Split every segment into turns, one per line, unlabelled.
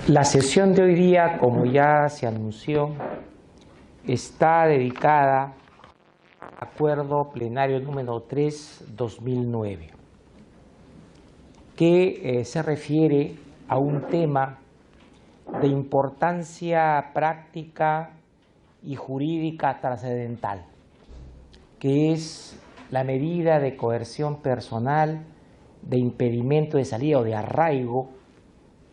La sesión de hoy día, como ya se anunció, está dedicada al Acuerdo Plenario número 3/2009, que se refiere a un tema de importancia práctica y jurídica trascendental, que es la medida de coerción personal, de impedimento de salida o de arraigo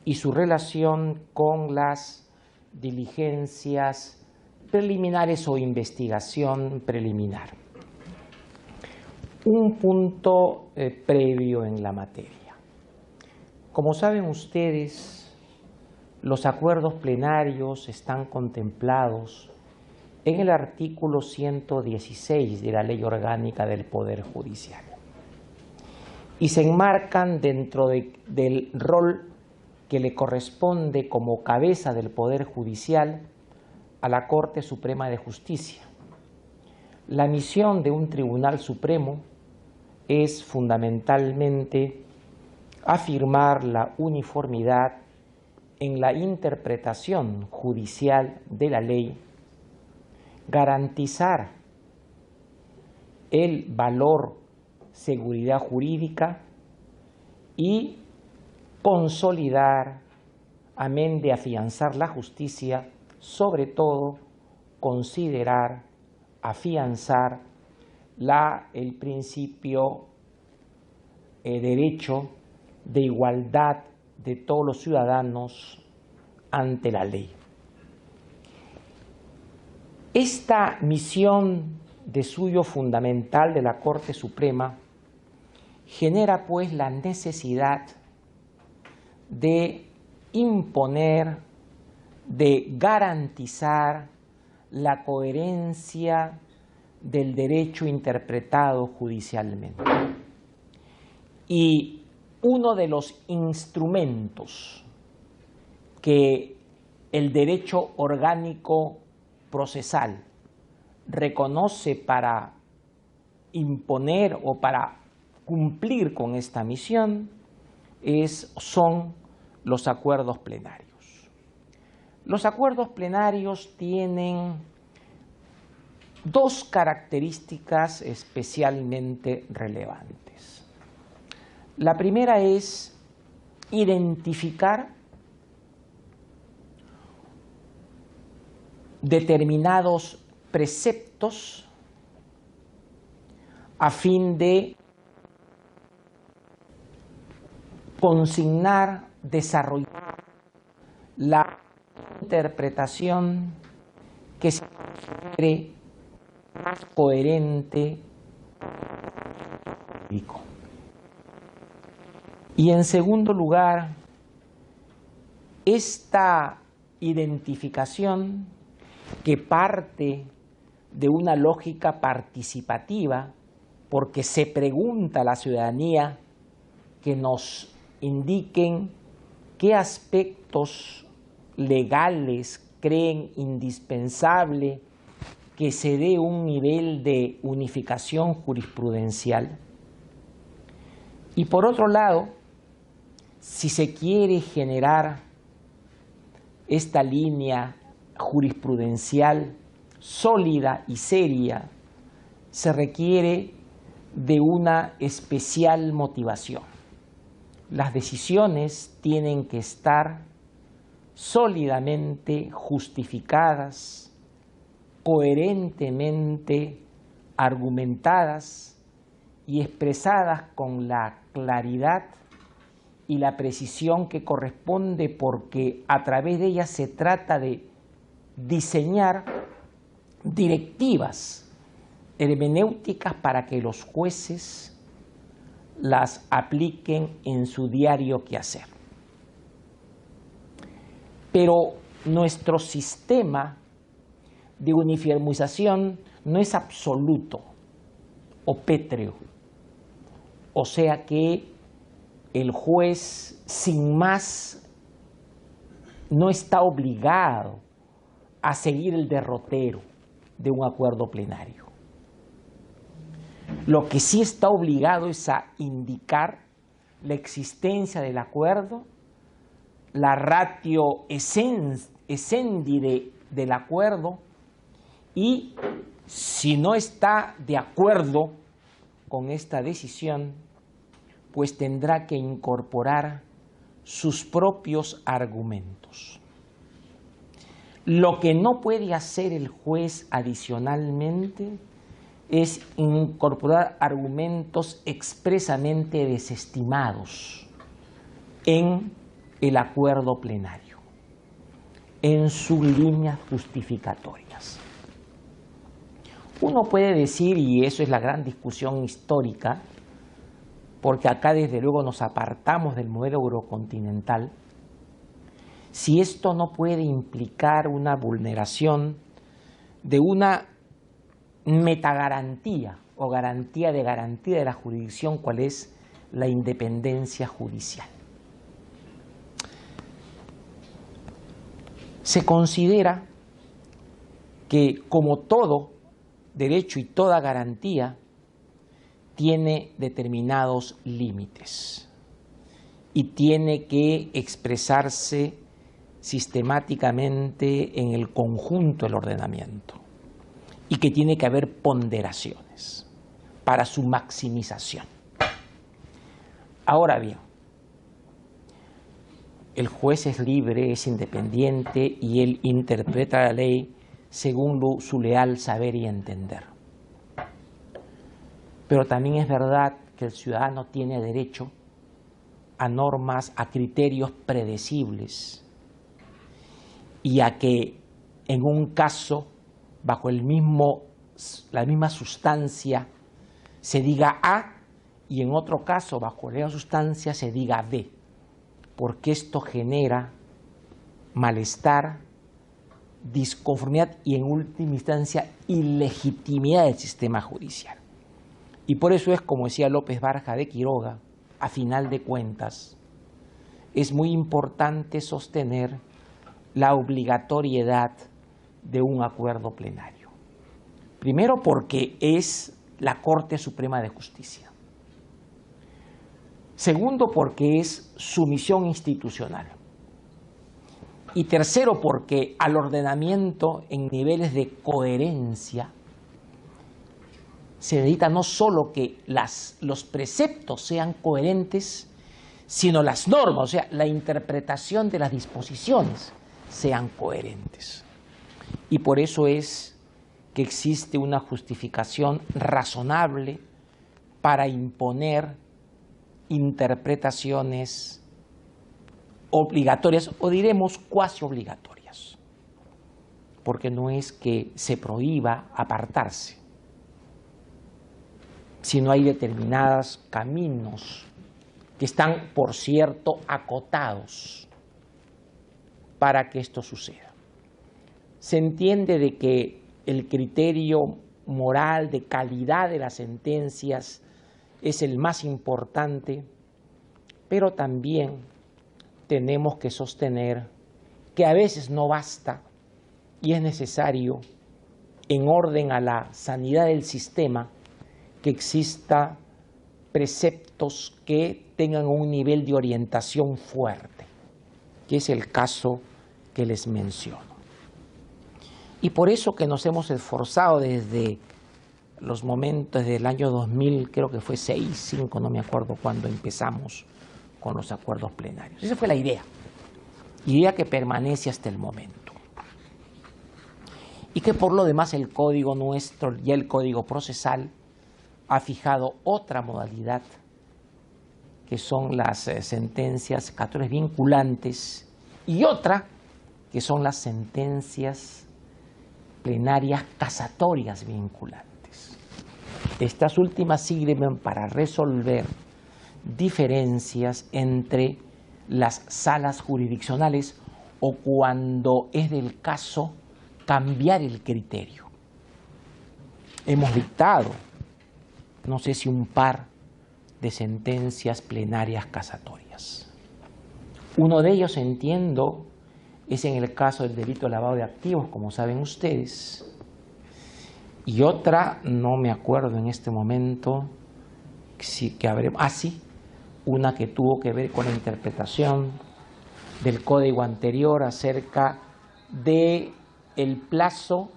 y su relación con las diligencias preliminares o investigación preliminar. Un punto previo en la materia. Como saben ustedes, los acuerdos plenarios están contemplados en el artículo 116 de la Ley Orgánica del Poder Judicial y se enmarcan dentro del rol que le corresponde como cabeza del Poder Judicial a la Corte Suprema de Justicia. La misión de un Tribunal Supremo es fundamentalmente afirmar la uniformidad en la interpretación judicial de la ley, garantizar el valor seguridad jurídica y consolidar, amén de afianzar la justicia, sobre todo considerar, afianzar el principio derecho de igualdad de todos los ciudadanos ante la ley. Esta misión de suyo fundamental de la Corte Suprema genera pues la necesidad de imponer, de garantizar la coherencia del derecho interpretado judicialmente. Y uno de los instrumentos que el derecho orgánico procesal reconoce para imponer o para cumplir con esta misión son los acuerdos plenarios. Los acuerdos plenarios tienen dos características especialmente relevantes. La primera es identificar determinados preceptos a fin de consignar, desarrollar la interpretación que se considere más coherente y en segundo lugar, esta identificación que parte de una lógica participativa, porque se pregunta a la ciudadanía que nos indiquen qué aspectos legales creen indispensable que se dé un nivel de unificación jurisprudencial. Y por otro lado, si se quiere generar esta línea jurisprudencial sólida y seria, se requiere de una especial motivación. Las decisiones tienen que estar sólidamente justificadas, coherentemente argumentadas y expresadas con la claridad y la precisión que corresponde, porque a través de ellas se trata de diseñar directivas hermenéuticas para que los jueces las apliquen en su diario quehacer. Pero nuestro sistema de uniformización no es absoluto o pétreo, o sea que el juez sin más no está obligado a seguir el derrotero de un acuerdo plenario. Lo que sí está obligado es a indicar la existencia del acuerdo la ratio essendi del acuerdo, y si no está de acuerdo con esta decisión, pues tendrá que incorporar sus propios argumentos. Lo que no puede hacer el juez adicionalmente es incorporar argumentos expresamente desestimados en el acuerdo plenario, en sus líneas justificatorias. Uno puede decir, y eso es la gran discusión histórica, porque acá desde luego nos apartamos del modelo eurocontinental, si esto no puede implicar una vulneración de una metagarantía o garantía de la jurisdicción, cual es la independencia judicial. Se considera que, como todo derecho y toda garantía, tiene determinados límites y tiene que expresarse sistemáticamente en el conjunto del ordenamiento, y que tiene que haber ponderaciones para su maximización. Ahora bien, el juez es libre, es independiente y él interpreta la ley según su leal saber y entender. Pero también es verdad que el ciudadano tiene derecho a normas, a criterios predecibles, y a que en un caso, bajo la misma sustancia, se diga A, y en otro caso, bajo la misma sustancia, se diga B, porque esto genera malestar, disconformidad y, en última instancia, ilegitimidad del sistema judicial. Y por eso es, como decía López Barja de Quiroga, a final de cuentas, es muy importante sostener la obligatoriedad de un acuerdo plenario. Primero, porque es la Corte Suprema de Justicia. Segundo, porque es su misión institucional. Y tercero, porque al ordenamiento en niveles de coherencia se necesita no solo que los preceptos sean coherentes, sino las normas, o sea, la interpretación de las disposiciones sean coherentes. Y por eso es que existe una justificación razonable para imponer interpretaciones obligatorias, o diremos cuasi obligatorias, porque no es que se prohíba apartarse, sino hay determinados caminos que están, por cierto, acotados para que esto suceda. Se entiende de que el criterio moral de calidad de las sentencias es el más importante, pero también tenemos que sostener que a veces no basta y es necesario, en orden a la sanidad del sistema, que exista preceptos que tengan un nivel de orientación fuerte, que es el caso que les menciono. Y por eso que nos hemos esforzado desde los momentos del año 2000, creo que fue 6, 5, no me acuerdo cuándo empezamos con los acuerdos plenarios. Esa fue la idea que permanece hasta el momento. Y que por lo demás el código nuestro, ya el código procesal, ha fijado otra modalidad, que son las sentencias católicas vinculantes, y otra, que son las sentencias plenarias casatorias vinculantes. Estas últimas sirven para resolver diferencias entre las salas jurisdiccionales o, cuando es del caso, cambiar el criterio. Hemos dictado, no sé si un par de sentencias plenarias casatorias. Uno de ellos, entiendo, es en el caso del delito de lavado de activos, como saben ustedes, y otra, no me acuerdo en este momento, una que tuvo que ver con la interpretación del código anterior acerca de el plazo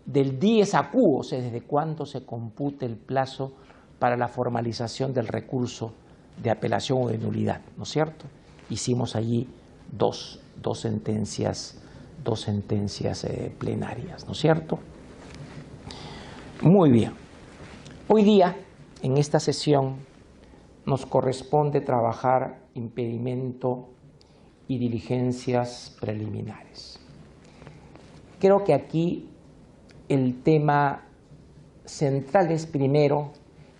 del dies a quo, o sea, desde cuándo se compute el plazo para la formalización del recurso de apelación o de nulidad, ¿no es cierto? Hicimos allí dos sentencias plenarias, ¿no es cierto? Muy bien. Hoy día, en esta sesión, nos corresponde trabajar impedimento y diligencias preliminares. Creo que aquí el tema central es primero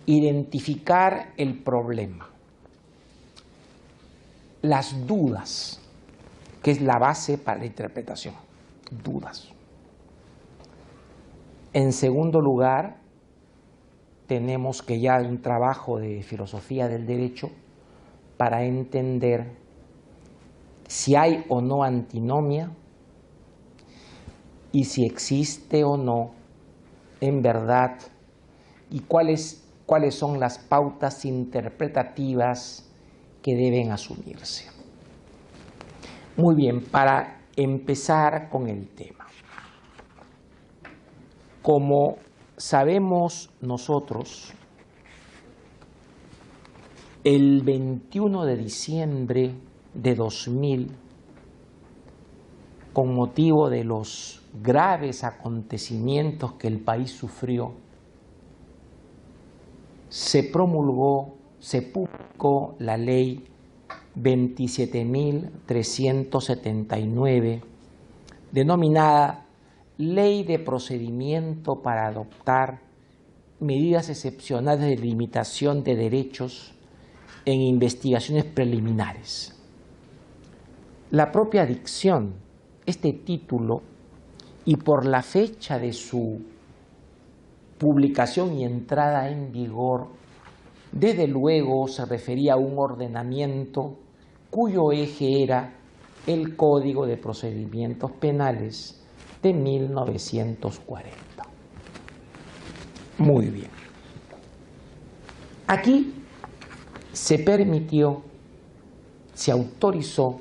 identificar el problema, las dudas, que es la base para la interpretación, dudas. En segundo lugar, tenemos que ya un trabajo de filosofía del derecho para entender si hay o no antinomia y si existe o no en verdad y cuáles son las pautas interpretativas que deben asumirse. Muy bien, para empezar con el tema. Como sabemos nosotros, el 21 de diciembre de 2000, con motivo de los graves acontecimientos que el país sufrió, se publicó la ley 27.379, denominada Ley de Procedimiento para adoptar medidas excepcionales de limitación de derechos en investigaciones preliminares. La propia dicción, este título, y por la fecha de su publicación y entrada en vigor, desde luego se refería a un ordenamiento cuyo eje era el Código de Procedimientos Penales de 1940. Muy bien. Aquí se permitió, se autorizó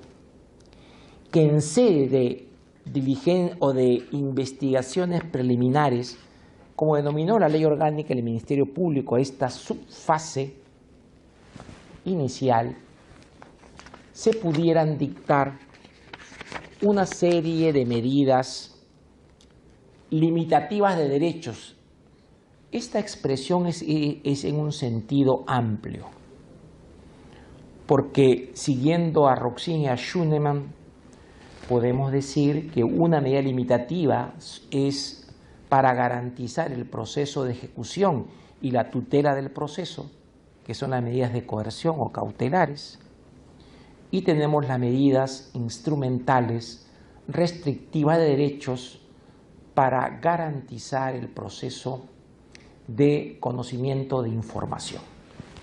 que en sede de diligencia o de investigaciones preliminares, como denominó la Ley Orgánica del Ministerio Público, esta subfase inicial, se pudieran dictar una serie de medidas limitativas de derechos. Esta expresión es en un sentido amplio, porque siguiendo a Roxin y a Schunemann, podemos decir que una medida limitativa es para garantizar el proceso de ejecución y la tutela del proceso, que son las medidas de coerción o cautelares, y tenemos las medidas instrumentales restrictivas de derechos para garantizar el proceso de conocimiento de información.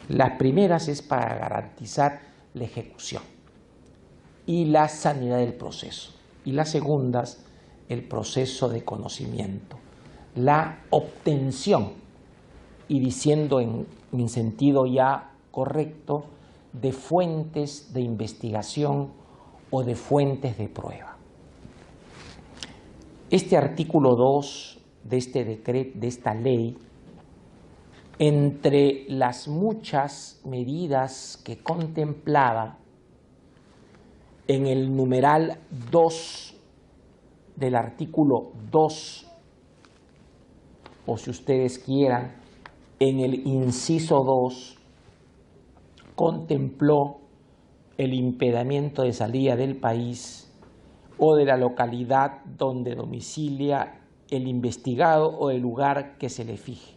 Las primeras es para garantizar la ejecución y la sanidad del proceso, y las segundas el proceso de conocimiento, la obtención, y diciendo en sentido ya correcto, de fuentes de investigación o de fuentes de prueba. Este artículo 2 de este decreto, de esta ley, entre las muchas medidas que contemplaba, en el numeral 2 del artículo 2, o si ustedes quieran, en el inciso 2, contempló el impedimento de salida del país o de la localidad donde domicilia el investigado o el lugar que se le fije.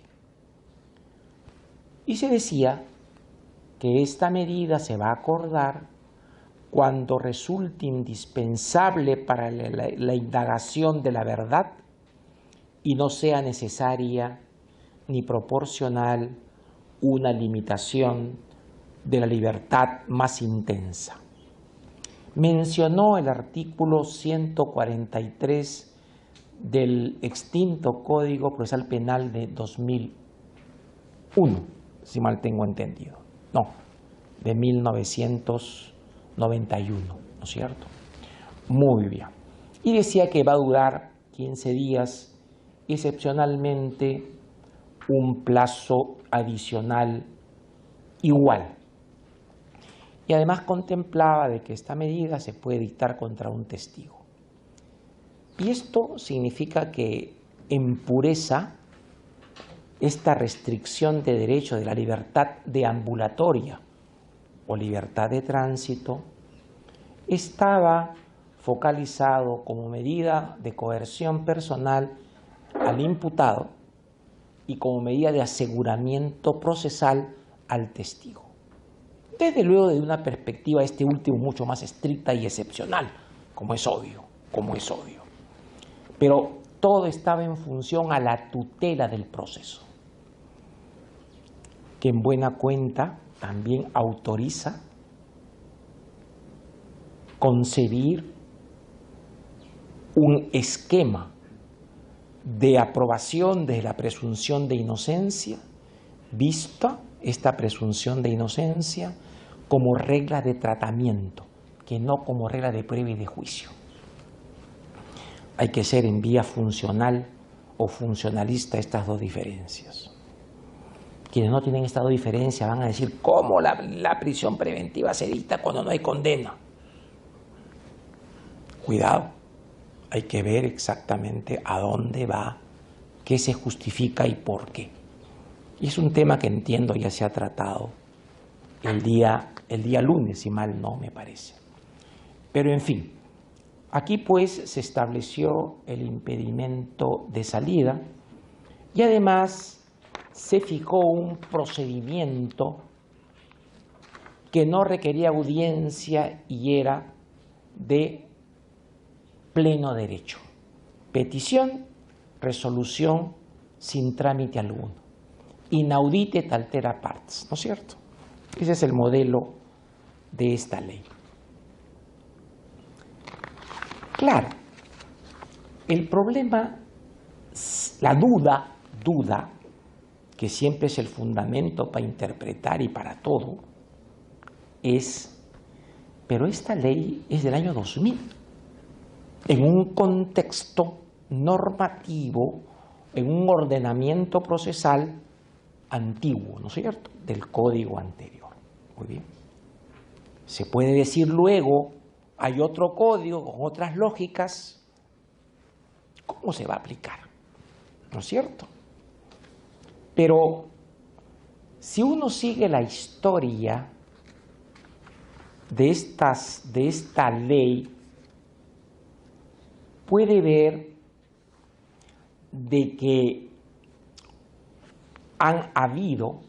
Y se decía que esta medida se va a acordar cuando resulte indispensable para la indagación de la verdad y no sea necesaria ni proporcional una limitación de la libertad más intensa. Mencionó el artículo 143 del extinto Código Procesal Penal de 2001, si mal tengo entendido. No, de 1991, ¿no ¿no es cierto? Muy bien. Y decía que va a durar 15 días, excepcionalmente un plazo adicional igual. Y además contemplaba de que esta medida se puede dictar contra un testigo. Y esto significa que en pureza esta restricción de derecho de la libertad deambulatoria o libertad de tránsito estaba focalizado como medida de coerción personal al imputado y como medida de aseguramiento procesal al testigo. Desde luego, desde una perspectiva, este último mucho más estricta y excepcional, como es obvio. Pero todo estaba en función a la tutela del proceso, que en buena cuenta también autoriza concebir un esquema de aprobación de la presunción de inocencia, vista esta presunción de inocencia como regla de tratamiento, que no como regla de prueba y de juicio. Hay que ser en vía funcional o funcionalista estas dos diferencias. Quienes no tienen esta dos diferencias van a decir cómo la prisión preventiva se dicta cuando no hay condena. Cuidado, hay que ver exactamente a dónde va, qué se justifica y por qué. Y es un tema que entiendo ya se ha tratado el día lunes, si mal no me parece. Pero en fin, aquí pues se estableció el impedimento de salida y además se fijó un procedimiento que no requería audiencia y era de pleno derecho. Petición, resolución sin trámite alguno. Inaudite altera partes, ¿no es cierto? Ese es el modelo de esta ley. Claro, el problema, la duda, que siempre es el fundamento para interpretar y para todo, pero esta ley es del año 2000, en un contexto normativo, en un ordenamiento procesal antiguo, ¿no es cierto?, del código anterior. Muy bien. Se puede decir luego, hay otro código con otras lógicas, ¿cómo se va a aplicar? ¿No es cierto? Pero si uno sigue la historia de esta ley, puede ver de que han habido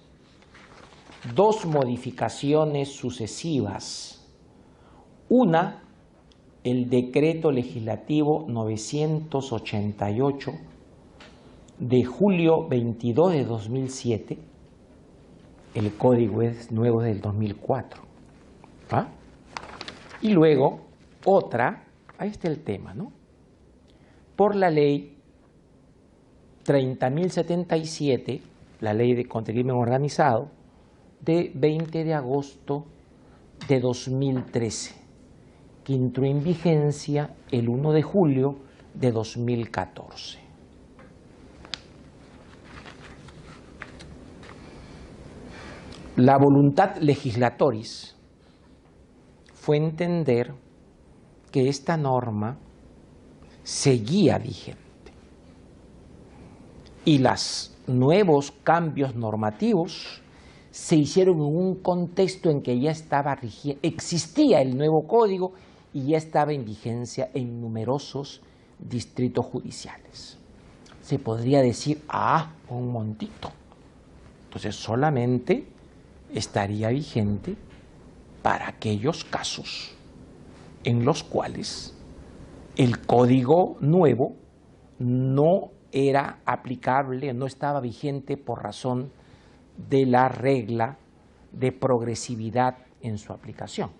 dos modificaciones sucesivas. Una, el decreto legislativo 988 de julio 22 de 2007, el código es nuevo del 2004. ¿Ah? Y luego otra, ahí está el tema, ¿no?, por la ley 30.077, la ley contra el crimen organizado, de 20 de agosto de 2013, que entró en vigencia el 1 de julio de 2014. La voluntad legislatoris fue entender que esta norma seguía vigente y los nuevos cambios normativos se hicieron en un contexto en que ya existía el nuevo código y ya estaba en vigencia en numerosos distritos judiciales. Se podría decir, un montito. Entonces solamente estaría vigente para aquellos casos en los cuales el código nuevo no era aplicable, no estaba vigente por razón de la regla de progresividad en su aplicación.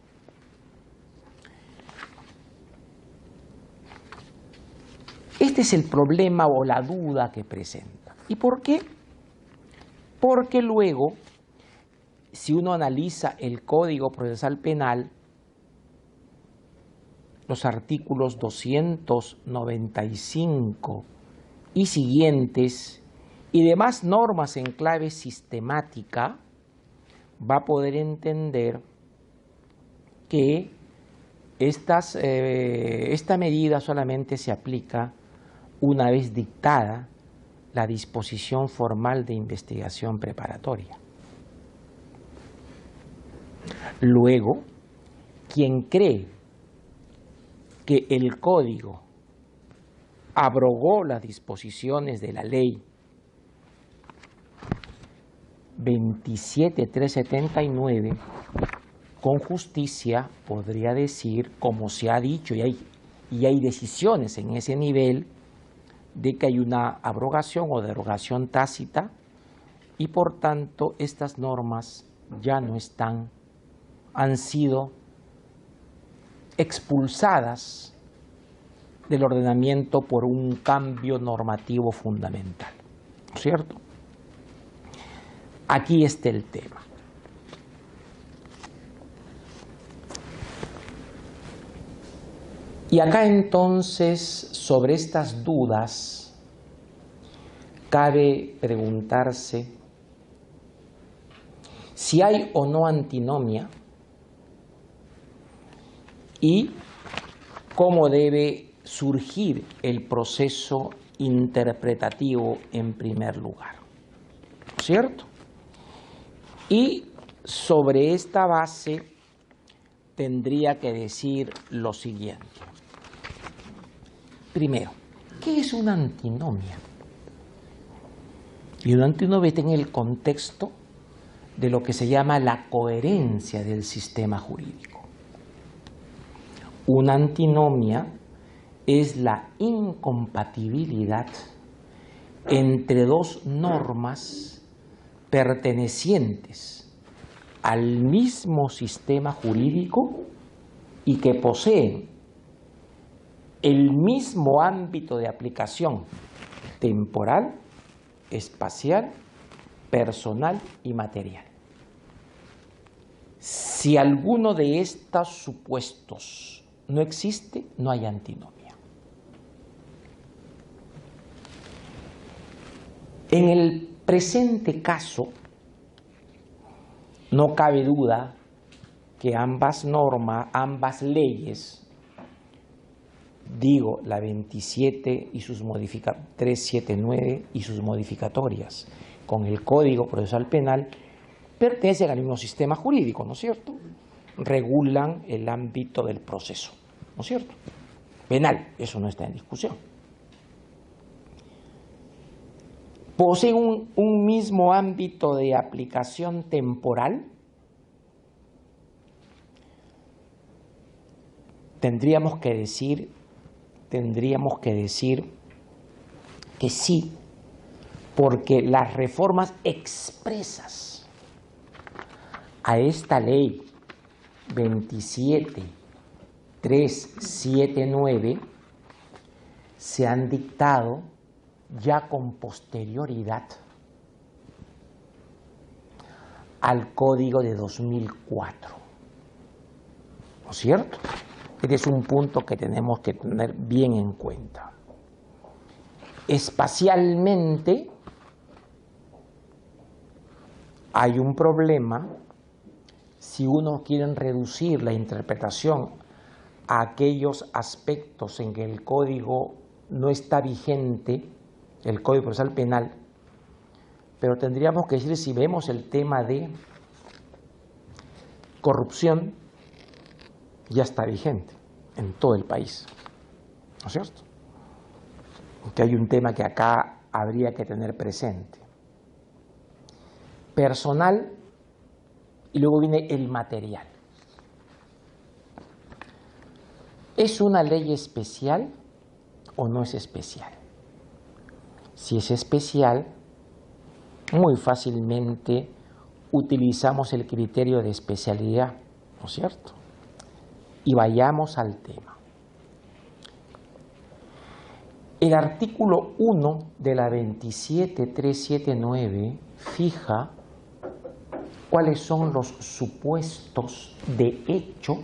Este es el problema o la duda que presenta. ¿Y por qué? Porque luego, si uno analiza el Código Procesal Penal, los artículos 295 y siguientes y demás normas en clave sistemática, va a poder entender que esta medida solamente se aplica una vez dictada la disposición formal de investigación preparatoria. Luego, quien cree que el Código abrogó las disposiciones de la Ley 27379, con justicia podría decir, como se ha dicho, y hay decisiones en ese nivel, de que hay una abrogación o derogación tácita y por tanto estas normas ya no han sido expulsadas del ordenamiento por un cambio normativo fundamental, ¿no es cierto? Aquí está el tema. Y acá entonces, sobre estas dudas, cabe preguntarse si hay o no antinomia y cómo debe surgir el proceso interpretativo en primer lugar, ¿cierto? Y sobre esta base tendría que decir lo siguiente. Primero, ¿qué es una antinomia? Y una antinomia está en el contexto de lo que se llama la coherencia del sistema jurídico. Una antinomia es la incompatibilidad entre dos normas pertenecientes al mismo sistema jurídico y que poseen el mismo ámbito de aplicación temporal, espacial, personal y material. Si alguno de estos supuestos no existe, no hay antinomia. En el presente caso, no cabe duda que ambas normas, ambas leyes, digo la 27 y sus 379 y sus modificatorias con el Código Procesal Penal, pertenecen al mismo sistema jurídico, ¿no es cierto? Regulan el ámbito del proceso, ¿no es cierto? Penal, eso no está en discusión. Poseen un mismo ámbito de aplicación temporal. Tendríamos que decir que sí, porque las reformas expresas a esta ley 27379 se han dictado ya con posterioridad al Código de 2004, ¿no es cierto? Este es un punto que tenemos que tener bien en cuenta. Espacialmente hay un problema si uno quiere reducir la interpretación a aquellos aspectos en que el código no está vigente, el Código Procesal Penal, pero tendríamos que decir, si vemos el tema de corrupción, ya está vigente en todo el país, ¿no es cierto? Que hay un tema que acá habría que tener presente. Personal, y luego viene el material. ¿Es una ley especial o no es especial? Si es especial, muy fácilmente utilizamos el criterio de especialidad, ¿no es cierto? Y vayamos al tema. El artículo 1 de la 27379 fija cuáles son los supuestos de hecho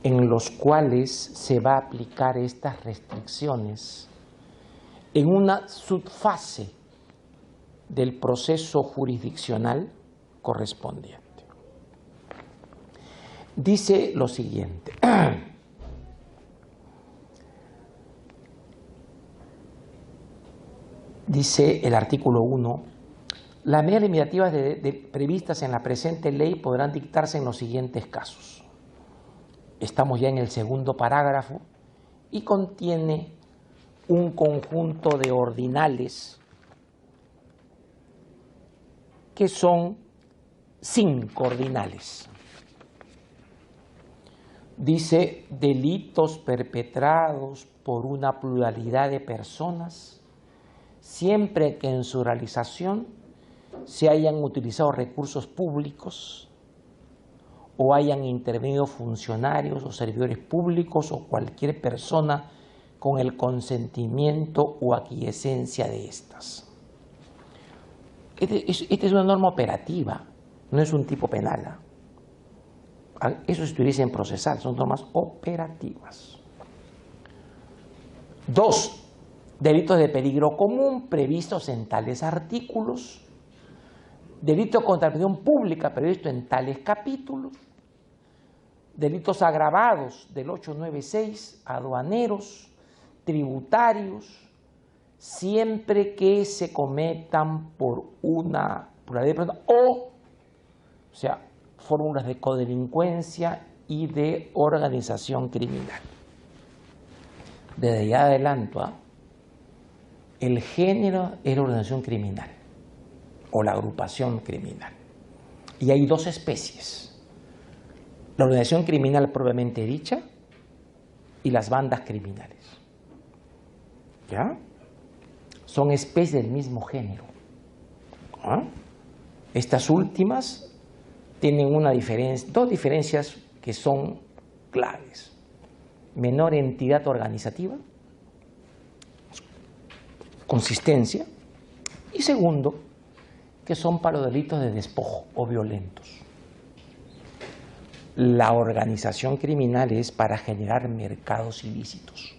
en los cuales se va a aplicar estas restricciones en una subfase del proceso jurisdiccional correspondiente. Dice lo siguiente. Dice el artículo 1, las medidas limitativas previstas en la presente ley podrán dictarse en los siguientes casos. Estamos ya en el segundo parágrafo y contiene un conjunto de ordinales que son 5 ordinales. Dice, delitos perpetrados por una pluralidad de personas, siempre que en su realización se hayan utilizado recursos públicos o hayan intervenido funcionarios o servidores públicos o cualquier persona con el consentimiento o aquiescencia de estas. Esta es una norma operativa, no es un tipo penal. Eso estuviese en procesal, son normas operativas. 2. Delitos de peligro común previstos en tales artículos. Delito contra la administración pública previsto en tales capítulos. Delitos agravados del 896, aduaneros, tributarios, siempre que se cometan por una pluralidad de personas o sea, fórmulas de codelincuencia y de organización criminal. Desde ya adelanto, el género es la organización criminal o la agrupación criminal. Y hay 2 especies. La organización criminal propiamente dicha y las bandas criminales. ¿Ya? Son especies del mismo género. ¿Ah? Estas últimas tienen dos diferencias que son claves. Menor entidad organizativa, consistencia, y segundo, que son para los delitos de despojo o violentos. La organización criminal es para generar mercados ilícitos,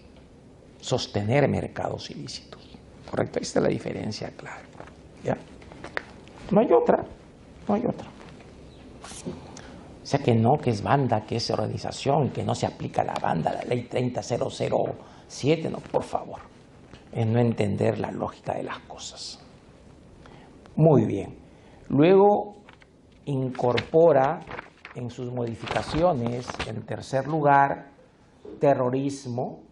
sostener mercados ilícitos. ¿Correcto? Ahí está la diferencia clara. ¿Ya? No hay otra, no hay otra. O sea que no, que es banda, que es organización, que no se aplica a la banda, la ley 30007, no, por favor. Es no entender la lógica de las cosas. Muy bien. Luego incorpora en sus modificaciones, en tercer lugar, terrorismo,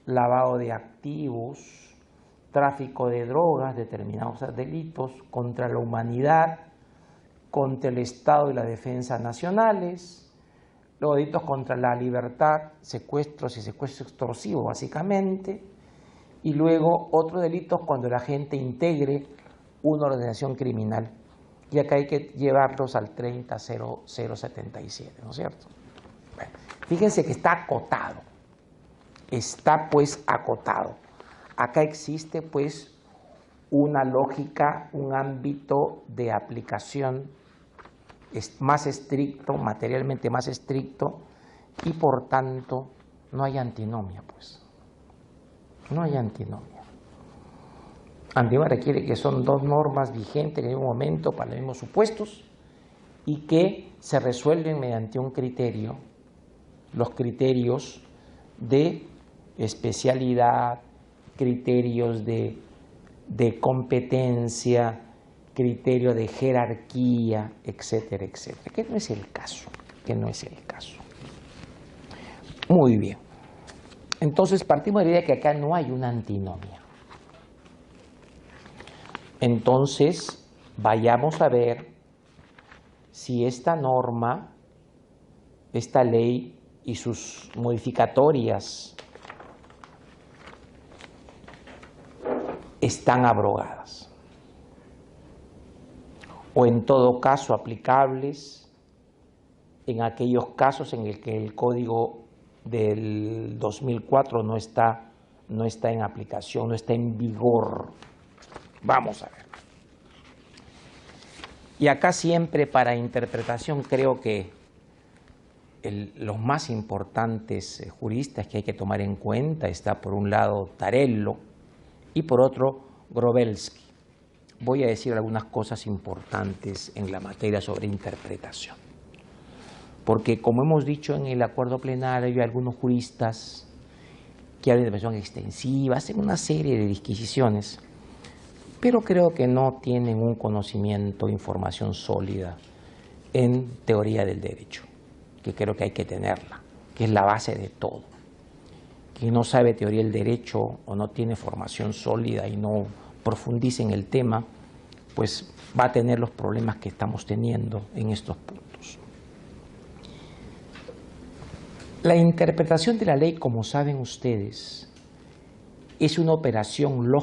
lavado de activos, tráfico de drogas, determinados delitos contra la humanidad, contra el Estado y la defensa nacionales, los delitos contra la libertad, secuestros y secuestro extorsivo básicamente, y luego otros delitos cuando la gente integre una organización criminal. Y acá hay que llevarlos al 30.0077, ¿no es cierto? Bueno, fíjense que está acotado, está pues acotado. Acá existe pues una lógica, un ámbito de aplicación más estricto, materialmente más estricto, y por tanto no hay antinomia, pues. No hay antinomia. Antinomia requiere que son 2 normas vigentes en el mismo momento para los mismos supuestos y que se resuelven mediante un criterio, los criterios de especialidad, criterios de competencia, criterio de jerarquía, etcétera, etcétera, que no es el caso, Muy bien. Entonces partimos de la idea que acá no hay una antinomia. Entonces vayamos a ver si esta norma, esta ley y sus modificatorias están abrogadas, o en todo caso aplicables en aquellos casos en el que el código del 2004 no está en aplicación, no está en vigor. Vamos a ver. Y acá siempre para interpretación creo que los más importantes juristas que hay que tomar en cuenta está por un lado Tarello y por otro Grobelsky. Voy a decir algunas cosas importantes en la materia sobre interpretación. Porque como hemos dicho en el acuerdo plenario, hay algunos juristas que hablan de interpretación extensiva, hacen una serie de disquisiciones, pero creo que no tienen un conocimiento, información sólida en teoría del derecho, que creo que hay que tenerla, que es la base de todo. Quien no sabe teoría del derecho o no tiene formación sólida y no profundice en el tema, pues va a tener los problemas que estamos teniendo en estos puntos. La interpretación de la ley, como saben ustedes, es una operación lógica